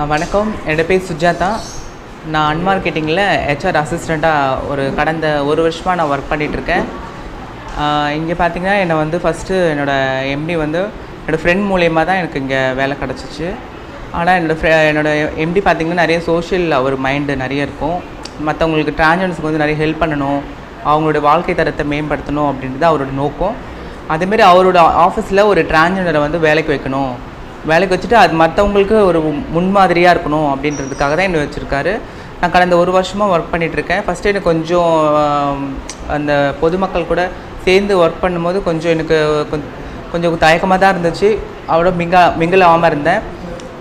வணக்கம். என்னோட பேர் சுஜாதா. நான் அன்மார்க்கெட்டிங்கில் ஹெச்ஆர் அசிஸ்டண்ட்டாக கடந்த ஒரு வருஷமாக நான் ஒர்க் பண்ணிகிட்ருக்கேன். இங்கே பார்த்தீங்கன்னா என்னை வந்து ஃபஸ்ட்டு என்னோடய எம்டி வந்து என்னோடய ஃப்ரெண்ட் மூலியமாக தான் எனக்கு இங்கே வேலை கிடச்சிச்சு. ஆனால் என்னோடய எம்டி பார்த்திங்கன்னா நிறைய சோஷியல் ஒரு மைண்டு நிறைய இருக்கும். மற்றவங்களுக்கு டிரான்ஜெண்டர்ஸ்க்கு வந்து நிறைய ஹெல்ப் பண்ணணும், அவங்களோட வாழ்க்கை தரத்தை மேம்படுத்தணும் அப்படின்றது அவரோட நோக்கம். அதேமாரி அவரோட ஆஃபீஸில் ஒரு டிரான்ஜெண்டரை வந்து வேலைக்கு வைக்கணும், வேலைக்கு வச்சுட்டு அது மற்றவங்களுக்கு ஒரு முன்மாதிரியாக இருக்கணும் அப்படின்றதுக்காக தான் என்னை வச்சுருக்காரு. நான் கடந்த ஒரு வருஷமாக ஒர்க் பண்ணிகிட்ருக்கேன். ஃபஸ்ட்டு எனக்கு கொஞ்சம் அந்த பொதுமக்கள் கூட சேர்ந்து ஒர்க் பண்ணும்போது கொஞ்சம் எனக்கு கொஞ்சம் தயக்கமாக தான் இருந்துச்சு. அவ்வளோ மிங்கிள் ஆகாமல் இருந்தேன்.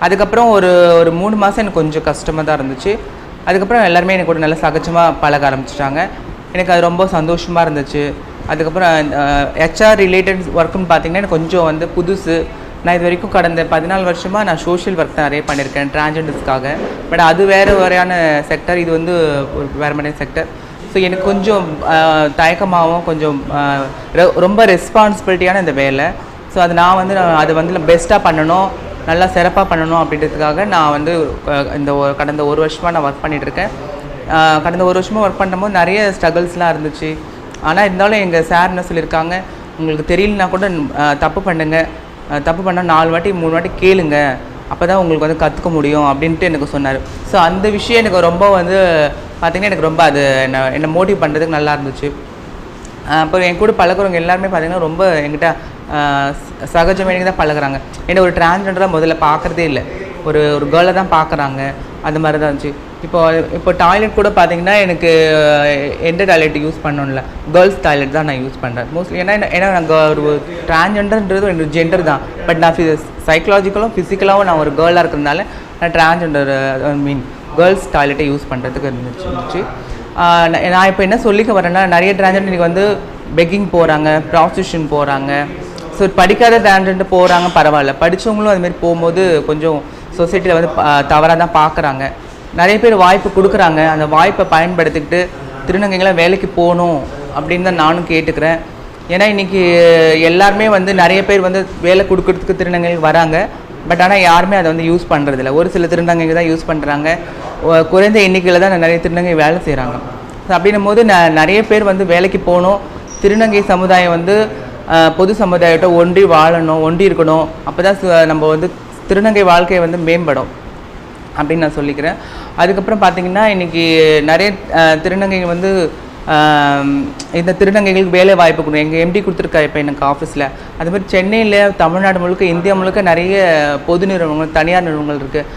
அதுக்கப்புறம் ஒரு 3 மாதம் எனக்கு கொஞ்சம் கஷ்டமாக தான் இருந்துச்சு. அதுக்கப்புறம் எல்லாருமே எனக்கு கூட நல்லா சகஜமாக பழக ஆரம்பிச்சிட்டாங்க. எனக்கு அது ரொம்ப சந்தோஷமாக இருந்துச்சு. அதுக்கப்புறம் ஹெச்ஆர் ரிலேட்டட் ஒர்க்குன்னு பார்த்திங்கன்னா எனக்கு கொஞ்சம் வந்து புதுசு. நான் இது வரைக்கும் கடந்த 14 வருஷமாக நான் சோஷியல் ஒர்க் தான் நிறைய பண்ணியிருக்கேன் டிரான்ஜெண்டர்ஸ்க்காக. பட் அது வேறு வரையான செக்டர், இது வந்து ஒரு வேறு மாதிரியான செக்டர். ஸோ எனக்கு கொஞ்சம் தயக்கமாகவும் கொஞ்சம் ரொம்ப ரெஸ்பான்சிபிலிட்டியான இந்த வேலை. ஸோ அது நான் வந்து பெஸ்ட்டாக பண்ணணும், நல்லா சிறப்பாக பண்ணணும் அப்படின்றதுக்காக நான் வந்து கடந்த ஒரு வருஷமாக நான் ஒர்க் பண்ணிகிட்ருக்கேன். கடந்த ஒரு வருஷமாக ஒர்க் பண்ணும்போது நிறைய ஸ்ட்ரகிள்ஸ்லாம் இருந்துச்சு. ஆனால் இருந்தாலும் எங்கள் சார் என்ன சொல்லியிருக்காங்க, உங்களுக்கு தெரியலனா கூட தப்பு பண்ணால் 4 வாட்டி 3 வாட்டி கேளுங்க, அப்போ தான் உங்களுக்கு வந்து கற்றுக்க முடியும் அப்படின்ட்டு எனக்கு சொன்னார். ஸோ அந்த விஷயம் எனக்கு ரொம்ப வந்து பார்த்திங்கன்னா எனக்கு ரொம்ப அது என்னை மோட்டிவ் பண்ணுறதுக்கு நல்லா இருந்துச்சு. அப்புறம் என் கூட பழகிறவங்க எல்லாருமே பார்த்திங்கன்னா ரொம்ப என்கிட்ட சகஜமாக தான் பழகுறாங்க. ஏன்னா ஒரு டிரான்ஸ்ஜெண்டராக முதல்ல பார்க்குறதே இல்லை, ஒரு கேர்ளை தான் பார்க்குறாங்க. அந்த மாதிரி தான் இருந்துச்சு. இப்போ டாய்லெட் கூட பார்த்திங்கன்னா எனக்கு எந்த டாய்லெட் யூஸ் பண்ணணும்ல, கேர்ள்ஸ் டாய்லெட் தான் நான் யூஸ் பண்ணுறேன் மோஸ்ட்லி. ஏன்னா நாங்கள் ஒரு டிரான்ஸ்ஜெண்டர்ன்றது எனக்கு ஜெண்டர் தான். பட் நான் சைக்கலாஜிக்கலும் ஃபிசிக்கலாகவும் நான் ஒரு கேர்ளாக இருக்கிறதுனால நான் டிரான்ஸ்ஜெண்டர் கேர்ள்ஸ் டாய்லெட்டை யூஸ் பண்ணுறதுக்கு இருந்துச்சு. நான் இப்போ என்ன சொல்லிக்க வரேன்னா, நிறைய டிரான்ஸ்ஜெண்டர் வந்து பெக்கிங் போகிறாங்க, ப்ராஸ்டியூஷன் போகிறாங்க. ஸோ படிக்காத டிரான்ஸ்ஜெண்டர் போகிறாங்க பரவாயில்ல, படித்தவங்களும் அதுமாரி போகும்போது கொஞ்சம் சொசைட்டியில் வந்து தவறாக தான் பார்க்குறாங்க. நிறைய பேர் வாய்ப்பு கொடுக்குறாங்க. அந்த வாய்ப்பை பயன்படுத்திக்கிட்டு திருநங்கைகளாக வேலைக்கு போகணும் அப்படின்னு தான் நானும் கேட்டுக்கிறேன். ஏன்னா இன்றைக்கி எல்லாருமே வந்து நிறைய பேர் வந்து வேலை கொடுக்கறதுக்கு திருநங்கைகள் வராங்க. பட் ஆனால் யாருமே அதை வந்து யூஸ் பண்ணுறதில்ல. ஒரு சில திருநங்கைகள் தான் யூஸ் பண்ணுறாங்க. குறைந்த எண்ணிக்கையில் தான் நிறைய திருநங்கை வேலை செய்கிறாங்க. ஸோ அப்படின்னும் போது நிறைய பேர் வந்து வேலைக்கு போகணும். திருநங்கை சமுதாயம் வந்து பொது சமுதாயத்தை ஒன்றி வாழணும், ஒன்றி இருக்கணும். அப்போ தான் நம்ம வந்து திருநங்கை வாழ்க்கையை வந்து மேம்படும் அப்படின்னு நான் சொல்லிக்கிறேன். அதுக்கப்புறம் பார்த்திங்கன்னா இன்றைக்கி நிறைய திருநங்கைகள் வந்து இந்த திருநங்கைகளுக்கு வேலை வாய்ப்பு கொடுக்கும். எங்கள் எம்டி கொடுத்துருக்கா இப்போ எனக்கு ஆஃபீஸில். அதுமாதிரி சென்னையில், தமிழ்நாடு முழுக்க, இந்தியா முழுக்க நிறைய பொது நிறுவனங்கள், தனியார் நிறுவனங்கள் இருக்குது.